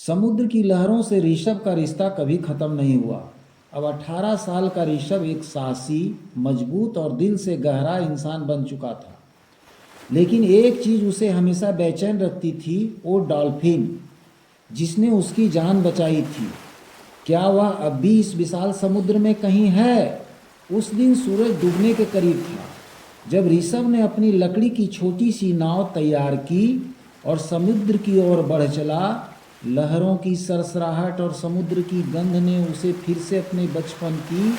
समुद्र की लहरों से ऋषभ का रिश्ता कभी खत्म नहीं हुआ। अब 18 साल का ऋषभ एक साहसी, मजबूत और दिल से गहरा इंसान बन चुका था। लेकिन एक चीज उसे हमेशा बेचैन रखती थी, वो डॉल्फिन जिसने उसकी जान बचाई थी। क्या वह अब भी इस विशाल समुद्र में कहीं है? उस दिन सूरज डूबने के करीब था जब ऋषभ ने अपनी लकड़ी की छोटी सी नाव तैयार की और समुद्र की ओर बढ़ चला। लहरों की सरसराहट और समुद्र की गंध ने उसे फिर से अपने बचपन की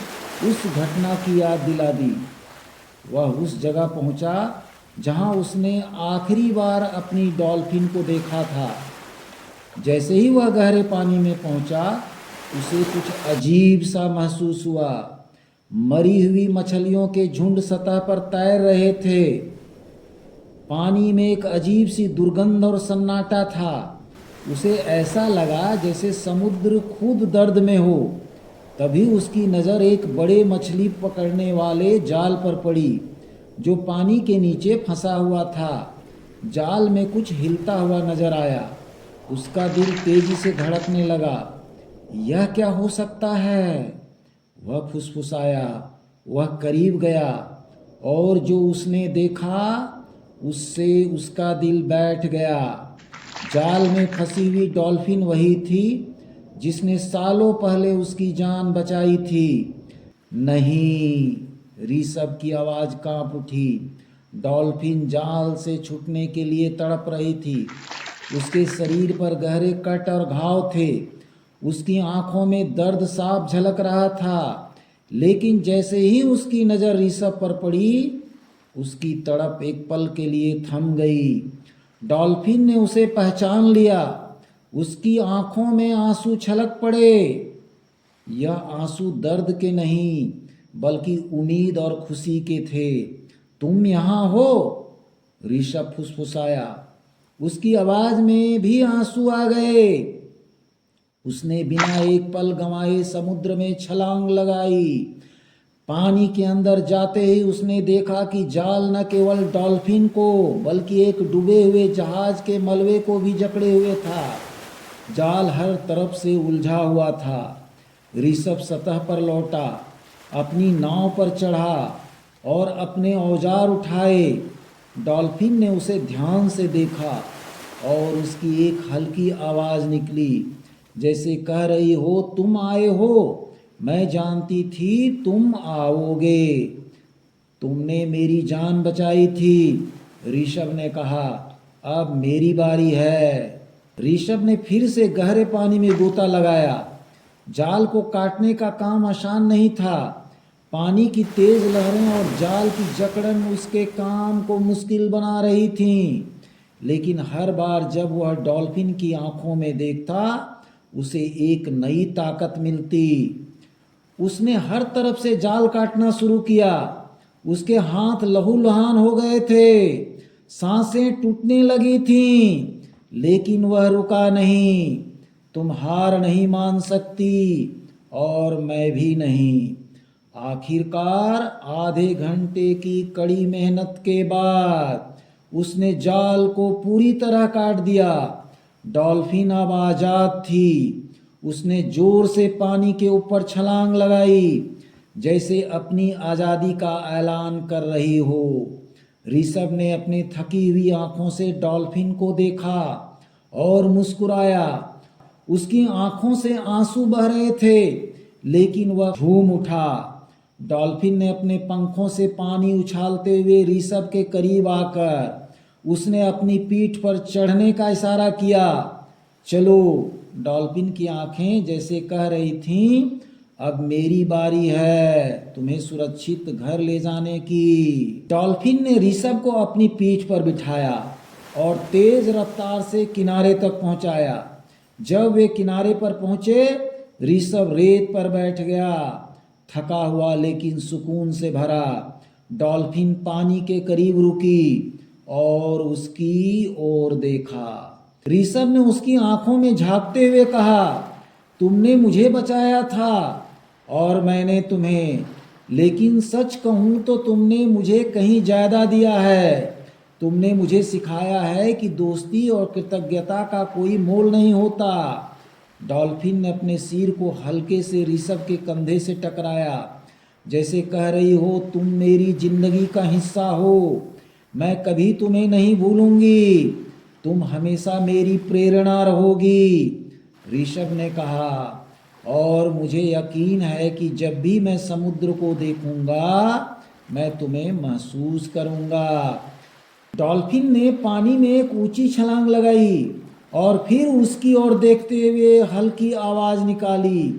उस घटना की याद दिला दी। वह उस जगह पहुंचा जहां उसने आखिरी बार अपनी डॉल्फिन को देखा था। जैसे ही वह गहरे पानी में पहुंचा, उसे कुछ अजीब सा महसूस हुआ। मरी हुई मछलियों के झुंड सतह पर तैर रहे थे। पानी में एक अजीब सी दुर्गंध और सन्नाटा था। उसे ऐसा लगा जैसे समुद्र खुद दर्द में हो। तभी उसकी नज़र एक बड़े मछली पकड़ने वाले जाल पर पड़ी जो पानी के नीचे फंसा हुआ था। जाल में कुछ हिलता हुआ नजर आया। उसका दिल तेजी से धड़कने लगा। यह क्या हो सकता है? वह फुसफुसाया। वह करीब गया और जो उसने देखा उससे उसका दिल बैठ गया। जाल में फंसी हुई डॉल्फिन वही थी जिसने सालों पहले उसकी जान बचाई थी। नहीं, ऋषभ की आवाज़ कांप उठी। डॉल्फिन जाल से छूटने के लिए तड़प रही थी। उसके शरीर पर गहरे कट और घाव थे। उसकी आंखों में दर्द साफ झलक रहा था। लेकिन जैसे ही उसकी नज़र ऋषभ पर पड़ी, उसकी तड़प एक पल के लिए थम गई। डॉल्फिन ने उसे पहचान लिया। उसकी आंखों में आंसू छलक पड़े। यह आंसू दर्द के नहीं बल्कि उम्मीद और खुशी के थे। तुम यहाँ हो? ऋषभ फुसफुसाया। उसकी आवाज में भी आंसू आ गए। उसने बिना एक पल गंवाए समुद्र में छलांग लगाई। पानी के अंदर जाते ही उसने देखा कि जाल न केवल डॉल्फिन को बल्कि एक डूबे हुए जहाज के मलबे को भी जकड़े हुए था। जाल हर तरफ से उलझा हुआ था। ऋषभ सतह पर लौटा, अपनी नाव पर चढ़ा और अपने औजार उठाए। डॉल्फिन ने उसे ध्यान से देखा और उसकी एक हल्की आवाज़ निकली जैसे कह रही हो, तुम आए हो। मैं जानती थी तुम आओगे। तुमने मेरी जान बचाई थी। ऋषभ ने कहा, अब मेरी बारी है। ऋषभ ने फिर से गहरे पानी में गोता लगाया। जाल को काटने का काम आसान नहीं था। पानी की तेज लहरें और जाल की जकड़न उसके काम को मुश्किल बना रही थीं। लेकिन हर बार जब वह डॉल्फिन की आंखों में देखता, उसे एक नई ताकत मिलती। उसने हर तरफ से जाल काटना शुरू किया। उसके हाथ लहूलुहान हो गए थे, सांसें टूटने लगी थीं, लेकिन वह रुका नहीं। तुम हार नहीं मान सकती और मैं भी नहीं। आखिरकार आधे घंटे की कड़ी मेहनत के बाद उसने जाल को पूरी तरह काट दिया। डॉल्फिन अब आजाद थी। उसने जोर से पानी के ऊपर छलांग लगाई जैसे अपनी आज़ादी का ऐलान कर रही हो। ऋषभ ने अपनी थकी हुई आंखों से डॉल्फिन को देखा और मुस्कुराया। उसकी आंखों से आंसू बह रहे थे, लेकिन वह झूम उठा। डॉल्फिन ने अपने पंखों से पानी उछालते हुए ऋषभ के करीब आकर उसने अपनी पीठ पर चढ़ने का इशारा किया। चलो। डॉल्फिन की आंखें जैसे कह रही थीं, अब मेरी बारी है तुम्हें सुरक्षित घर ले जाने की। डॉल्फिन ने ऋषभ को अपनी पीठ पर बिठाया और तेज रफ्तार से किनारे तक पहुंचाया। जब वे किनारे पर पहुंचे, ऋषभ रेत पर बैठ गया, थका हुआ लेकिन सुकून से भरा। डॉल्फिन पानी के करीब रुकी और उसकी ओर देखा। ऋषभ ने उसकी आंखों में झांकते हुए कहा, तुमने मुझे बचाया था और मैंने तुम्हें, लेकिन सच कहूँ तो तुमने मुझे कहीं ज़्यादा दिया है। तुमने मुझे सिखाया है कि दोस्ती और कृतज्ञता का कोई मोल नहीं होता। डॉल्फिन ने अपने सिर को हल्के से ऋषभ के कंधे से टकराया, जैसे कह रही हो तुम मेरी जिंदगी का हिस्सा हो, मैं कभी तुम्हें नहीं भूलूंगी, तुम हमेशा मेरी प्रेरणा रहोगी। ऋषभ ने कहा, और मुझे यकीन है कि जब भी मैं समुद्र को देखूंगा मैं तुम्हें महसूस करूंगा। डॉल्फिन ने पानी में एक ऊंची छलांग लगाई और फिर उसकी ओर देखते हुए हल्की आवाज निकाली।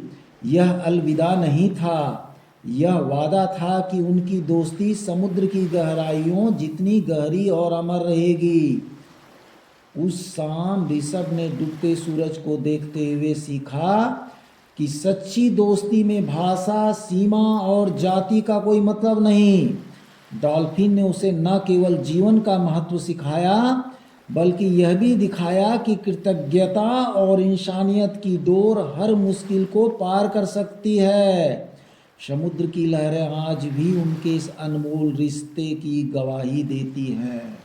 यह अलविदा नहीं था, यह वादा था कि उनकी दोस्ती समुद्र की गहराइयों जितनी गहरी और अमर रहेगी। उस शाम ऋषभ ने डूबते सूरज को देखते हुए सीखा कि सच्ची दोस्ती में भाषा, सीमा और जाति का कोई मतलब नहीं। डॉल्फिन ने उसे न केवल जीवन का महत्व सिखाया, बल्कि यह भी दिखाया कि कृतज्ञता और इंसानियत की डोर हर मुश्किल को पार कर सकती है। समुद्र की लहरें आज भी उनके इस अनमोल रिश्ते की गवाही देती हैं।